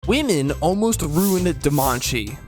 Women almost ruined Danmachi.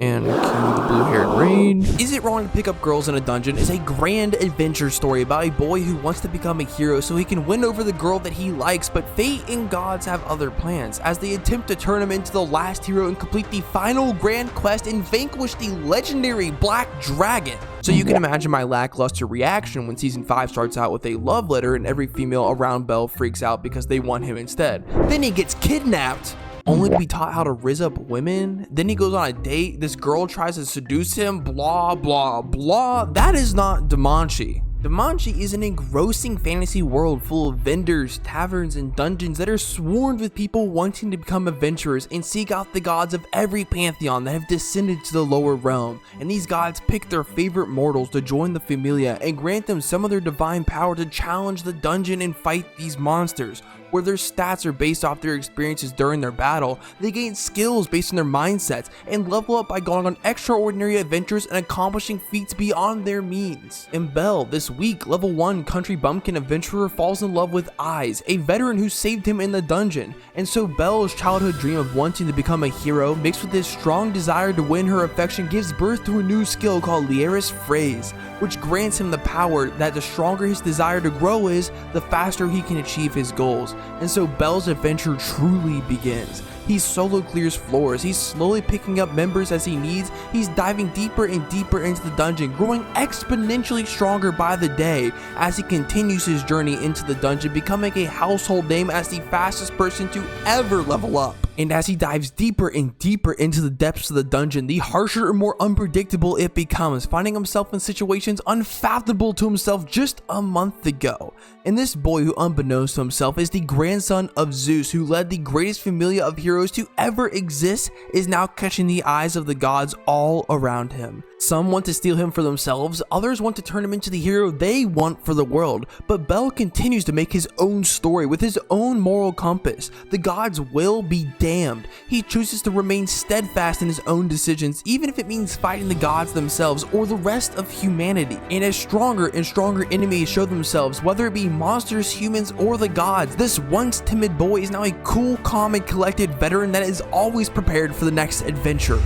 And cue the blue-haired raid. Is It Wrong to Pick Up Girls in a Dungeon is a grand adventure story about a boy who wants to become a hero so he can win over the girl that he likes, but fate and gods have other plans as they attempt to turn him into the last hero and complete the final grand quest and vanquish the legendary Black Dragon. So you can imagine my lackluster reaction when season 5 starts out with a love letter and every female around Belle freaks out because they want him instead. Then he gets kidnapped, only to be taught how to rizz up women. Then he goes on a date, this girl tries to seduce him, blah blah blah. That is not Danmachi. Danmachi is an engrossing fantasy world full of vendors, taverns, and dungeons that are swarmed with people wanting to become adventurers and seek out the gods of every pantheon that have descended to the lower realm. And these gods pick their favorite mortals to join the Familia and grant them some of their divine power to challenge the dungeon and fight these monsters. Where their stats are based off their experiences during their battle, they gain skills based on their mindsets and level up by going on extraordinary adventures and accomplishing feats beyond their means. In Belle, this week, level 1 country bumpkin adventurer falls in love with Eyes, a veteran who saved him in the dungeon. And so Belle's childhood dream of wanting to become a hero mixed with his strong desire to win her affection gives birth to a new skill called Liera's Phrase, which grants him the power that the stronger his desire to grow is, the faster he can achieve his goals. And so Belle's adventure truly begins. He solo clears floors, he's slowly picking up members as he needs, he's diving deeper and deeper into the dungeon, growing exponentially stronger by the day as he continues his journey into the dungeon, becoming a household name as the fastest person to ever level up. And as he dives deeper and deeper into the depths of the dungeon, the harsher and more unpredictable it becomes, finding himself in situations unfathomable to himself just a month ago. And this boy, who unbeknownst to himself is the grandson of Zeus, who led the greatest familia of heroes to ever exist, is now catching the eyes of the gods all around him. Some want to steal him for themselves, others want to turn him into the hero they want for the world, but Belle continues to make his own story with his own moral compass. The gods will be damned. He chooses to remain steadfast in his own decisions, even if it means fighting the gods themselves or the rest of humanity. And as stronger and stronger enemies show themselves, whether it be monsters, humans, or the gods, this once timid boy is now a cool, calm, and collected veteran that is always prepared for the next adventure,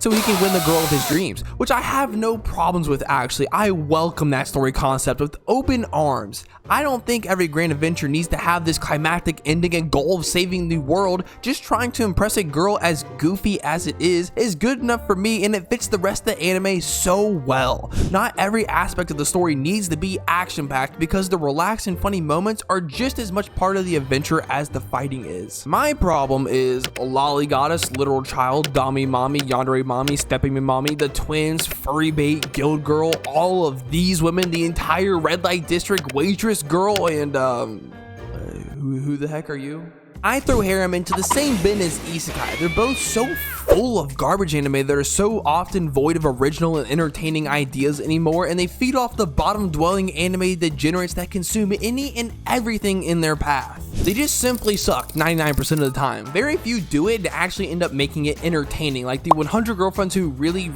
so he can win the girl of his dreams, which I have no problems with actually. I welcome that story concept with open arms. I don't think every grand adventure needs to have this climactic ending and goal of saving the world. Just trying to impress a girl, as goofy as it is good enough for me, and it fits the rest of the anime so well. Not every aspect of the story needs to be action-packed, because the relaxed and funny moments are just as much part of the adventure as the fighting is. My problem is Lolly Goddess, Literal Child, Dami Mommy, Yandere Mommy, Stepping Me Mommy, the twins, Furry Bait, Guild Girl, all of these women, the entire Red Light District waitress girl, and who the heck are you? I throw harem into the same bin as isekai. They're both so full of garbage anime that are so often void of original and entertaining ideas anymore, and they feed off the bottom-dwelling anime degenerates that consume any and everything in their path. They just simply suck 99% of the time. Very few do it to actually end up making it entertaining, like the 100 girlfriends who really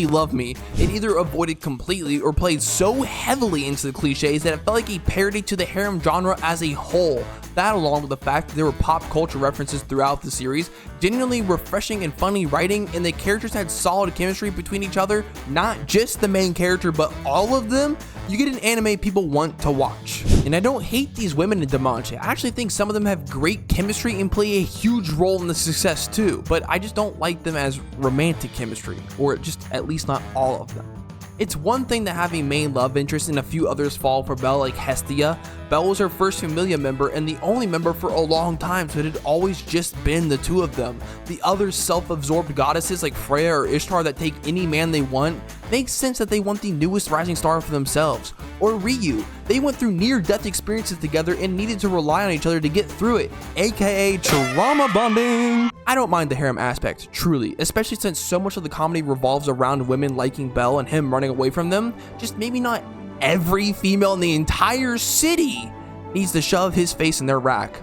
love me, and either avoided completely or played so heavily into the cliches that it felt like a parody to the harem genre as a whole. That, along with the fact that there were pop culture references throughout the series, genuinely refreshing and funny writing, and the characters had solid chemistry between each other, not just the main character but all of them, you get an anime people want to watch. And I don't hate these women in Danmachi. I actually think some of them have great chemistry and play a huge role in the success too, but I just don't like them as romantic chemistry, or just at least not all of them. It's one thing to have a main love interest and a few others fall for Belle, like Hestia. Belle was her first Familia member and the only member for a long time, so it had always just been the two of them. The other self-absorbed goddesses like Freya or Ishtar that take any man they want, makes sense that they want the newest rising star for themselves. Or Ryu, they went through near-death experiences together and needed to rely on each other to get through it, aka trauma bonding. I don't mind the harem aspect, truly, especially since so much of the comedy revolves around women liking Belle and him running away from them. Just maybe not every female in the entire city needs to shove his face in their rack.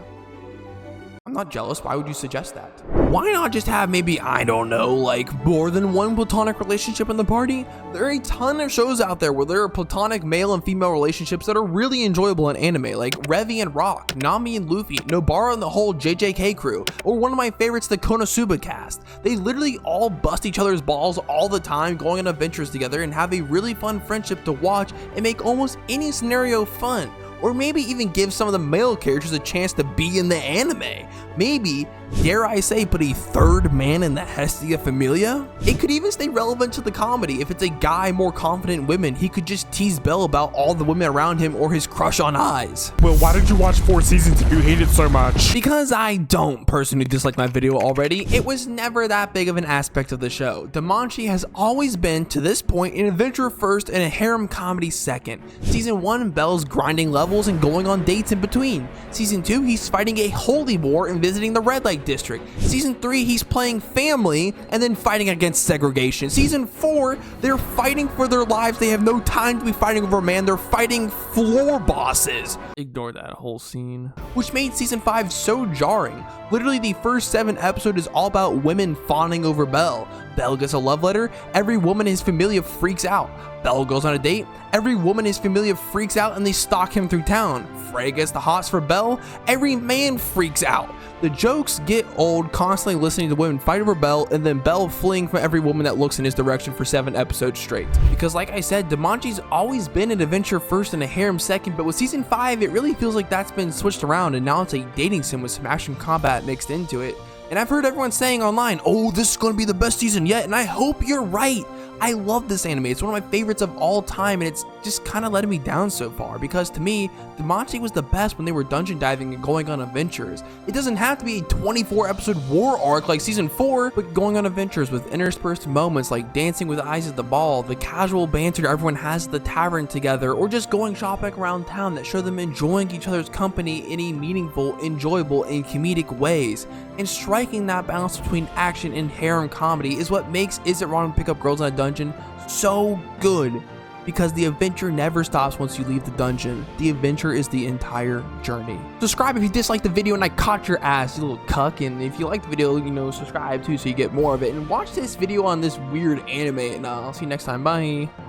I'm not jealous. Why would you suggest that? Why not just have maybe, I don't know, like more than one platonic relationship in the party? There are a ton of shows out there where there are platonic male and female relationships that are really enjoyable in anime, like Revi and Rock, Nami and Luffy, Nobara and the whole JJK crew, or one of my favorites, the Konosuba cast. They literally all bust each other's balls all the time, going on adventures together, and have a really fun friendship to watch and make almost any scenario fun. Or maybe even give some of the male characters a chance to be in the anime. Maybe, dare I say, put a third man in the Hestia Familia? It could even stay relevant to the comedy. If it's a guy more confident in women, he could just tease Bell about all the women around him or his crush on Eyes. Well, why did you watch 4 seasons if you hate it so much? Because I don't personally dislike my video already. It was never that big of an aspect of the show. Danmachi has always been, to this point, an adventure first and a harem comedy second. Season 1, Bell's grinding levels and going on dates in between. Season 2, he's fighting a holy war and visiting the red light district. Season 3, he's playing family and then fighting against segregation. Season 4, they're fighting for their lives. They have no time to be fighting over a man. They're fighting floor bosses. Ignore that whole scene. Which made season 5 so jarring. Literally the first 7 episodes is all about women fawning over Bell. Bell gets a love letter, every woman in his familia freaks out. Bell goes on a date, every woman in his familia freaks out and they stalk him through town. Frey gets the hots for Bell, every man freaks out. The jokes get old, constantly listening to women fight over Bell and then Bell fleeing from every woman that looks in his direction for 7 episodes straight. Because like I said, Danmachi's always been an adventure first and a harem second, but with season 5, it really feels like that's been switched around and now it's a dating sim with some action combat mixed into it. And I've heard everyone saying online, oh, this is going to be the best season yet, and I hope you're right. I love this anime. It's one of my favorites of all time, and it's just kind of letting me down so far because to me, Danmachi was the best when they were dungeon diving and going on adventures. It doesn't have to be a 24 episode war arc like season 4, but going on adventures with interspersed moments like dancing with Eyes at the ball, the casual banter everyone has at the tavern together, or just going shopping around town that show them enjoying each other's company in a meaningful, enjoyable, and comedic ways. And striking that balance between action and harem comedy is what makes Is It Wrong to Pick Up Girls in a Dungeon so good, because the adventure never stops once you leave the dungeon. The adventure is the entire journey. Subscribe if you disliked the video and I caught your ass, you little cuck, and if you like the video, you know, subscribe too so you get more of it, and watch this video on this weird anime, and I'll see you next time. Bye.